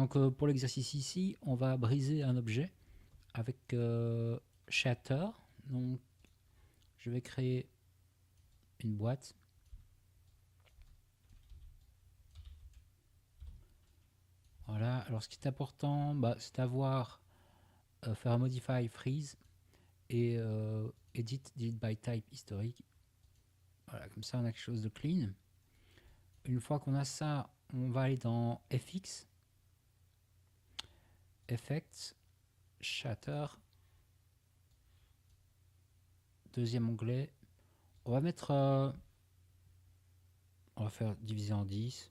Donc pour l'exercice ici, on va briser un objet avec Shatter. Donc je vais créer une boîte. Voilà, alors ce qui est important, c'est d'avoir faire un modify freeze et edit delete by type historique. Voilà, comme ça on a quelque chose de clean. Une fois qu'on a ça, on va aller dans FX, Effects, Shatter, deuxième onglet. On va mettre, on va faire diviser en 10.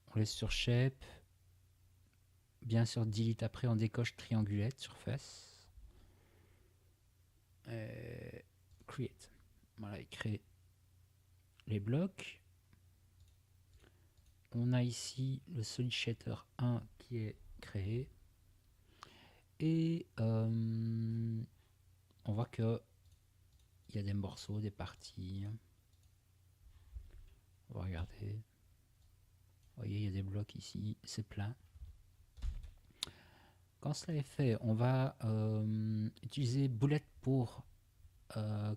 On laisse sur Shape. Bien sûr, delete après, on décoche triangulette sur face. Et create. Voilà, il crée les blocs. On a ici le solid shader 1 qui est créé. Et on voit que il y a des morceaux, des parties. On va regarder. Vous voyez, il y a des blocs ici, c'est plein. Quand cela est fait, on va utiliser Bullet pour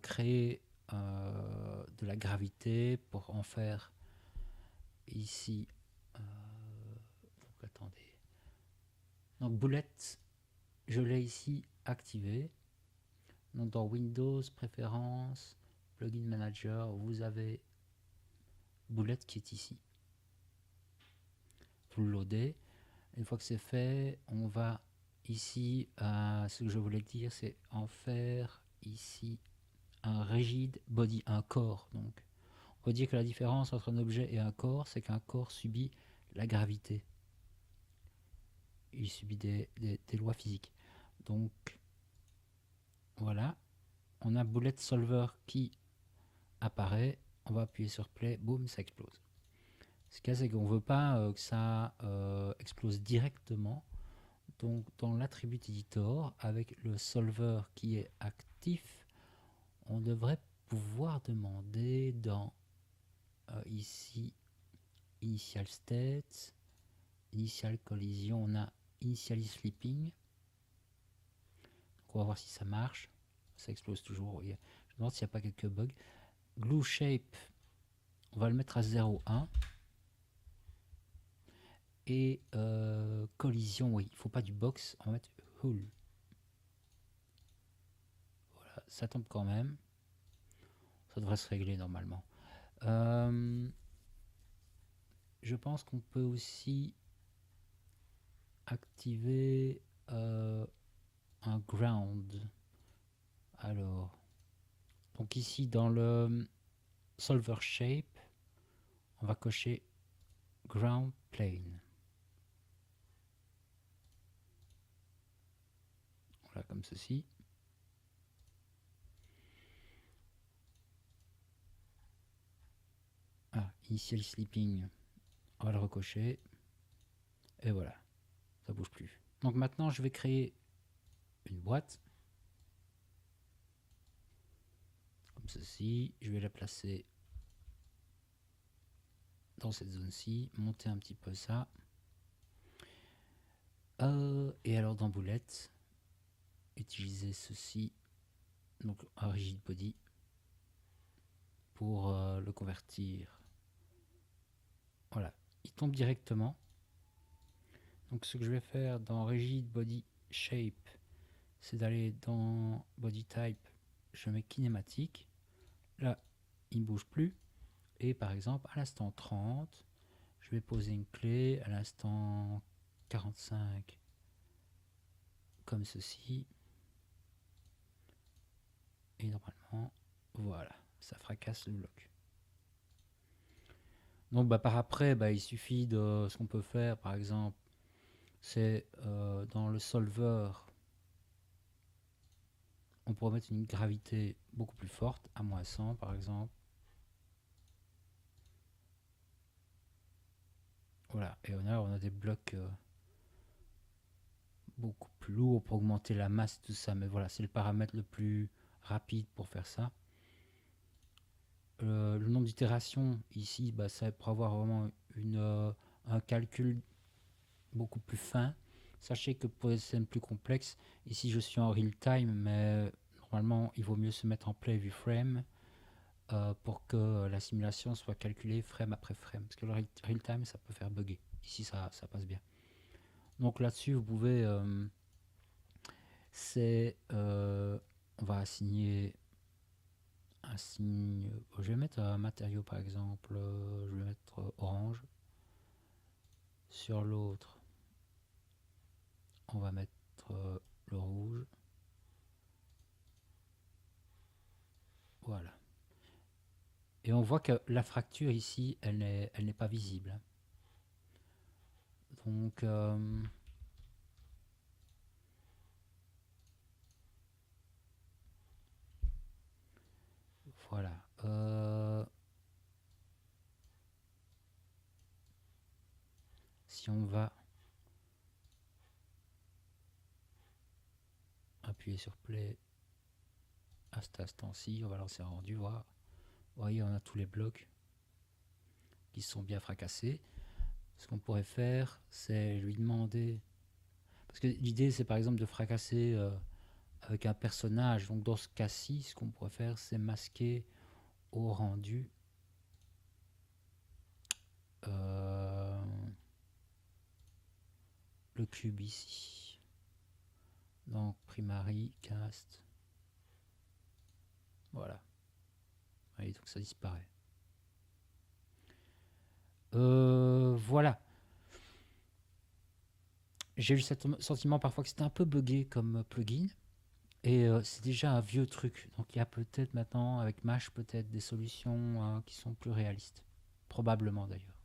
créer de la gravité, pour en faire ici. Donc, attendez. Donc Bullet, je l'ai ici activé. Donc dans Windows, Préférences, Plugin Manager, vous avez Bullet qui est ici. Vous le loadez. Une fois que c'est fait, on va ici, ce que je voulais dire, c'est en faire ici un rigid body, un corps. Donc, on peut dire que la différence entre un objet et un corps, c'est qu'un corps subit la gravité. Il subit des lois physiques. Donc, voilà. On a Bullet Solver qui apparaît. On va appuyer sur Play, boum, ça explose. Ce qu'il y a, c'est qu'on ne veut pas que ça explose directement. Donc dans l'attribut editor, avec le solver qui est actif, on devrait pouvoir demander dans ici initial state, initial collision, on a initially sleeping. Donc on va voir si ça marche. Ça explose toujours. Je me demande s'il n'y a pas quelques bugs. Glue shape, on va le mettre à 0,1. Et collision, oui, il ne faut pas du box, on va mettre hull. Voilà, ça tombe quand même. Ça devrait se régler normalement. Je pense qu'on peut aussi activer un ground. Alors, donc ici dans le solver shape, on va cocher ground plane. Voilà, comme ceci. Ah, initial sleeping, on va le recocher. Et voilà, ça bouge plus. Donc maintenant, je vais créer une boîte. Comme ceci. Je vais la placer dans cette zone-ci. Monter un petit peu ça. Et alors dans Boulette, utiliser ceci. Donc un rigid body. Pour le convertir. Voilà. Il tombe directement. Donc ce que je vais faire dans rigid body shape, c'est d'aller dans body type, je mets kinématique. Là, il ne bouge plus. Et par exemple, à l'instant 30, je vais poser une clé. À l'instant 45, comme ceci. Et normalement, voilà, ça fracasse le bloc. Donc par après, il suffit de ce qu'on peut faire, par exemple, c'est dans le solver, on pourrait mettre une gravité beaucoup plus forte, à moins 100 par exemple. Voilà, et on a des blocs beaucoup plus lourds pour augmenter la masse, tout ça. Mais voilà, c'est le paramètre le plus rapide pour faire ça. Le nombre d'itérations, ici, ça pour avoir vraiment un calcul. beaucoup plus fin. Sachez que pour des scènes plus complexes, ici je suis en real time, mais normalement il vaut mieux se mettre en play view frame pour que la simulation soit calculée frame après frame. Parce que le real time ça peut faire bugger. Ici ça passe bien. Donc là-dessus vous pouvez... on va assigner un signe. Je vais mettre un matériau par exemple. Je vais mettre orange. Sur l'autre, on va mettre le rouge. Voilà. Et on voit que la fracture ici, elle n'est pas visible. Donc, voilà. Si on va appuyer sur play à cet instant-ci, on va lancer un rendu, voir. Vous voyez, on a tous les blocs qui sont bien fracassés. Ce qu'on pourrait faire, c'est lui demander... Parce que l'idée, c'est par exemple de fracasser avec un personnage. Donc dans ce cas-ci, ce qu'on pourrait faire, c'est masquer au rendu le cube ici. Donc primary cast. Voilà. Oui, donc ça disparaît. Voilà. J'ai eu le sentiment parfois que c'était un peu buggé comme plugin. Et c'est déjà un vieux truc. Donc il y a peut-être maintenant, avec Mash, peut-être des solutions qui sont plus réalistes. Probablement d'ailleurs.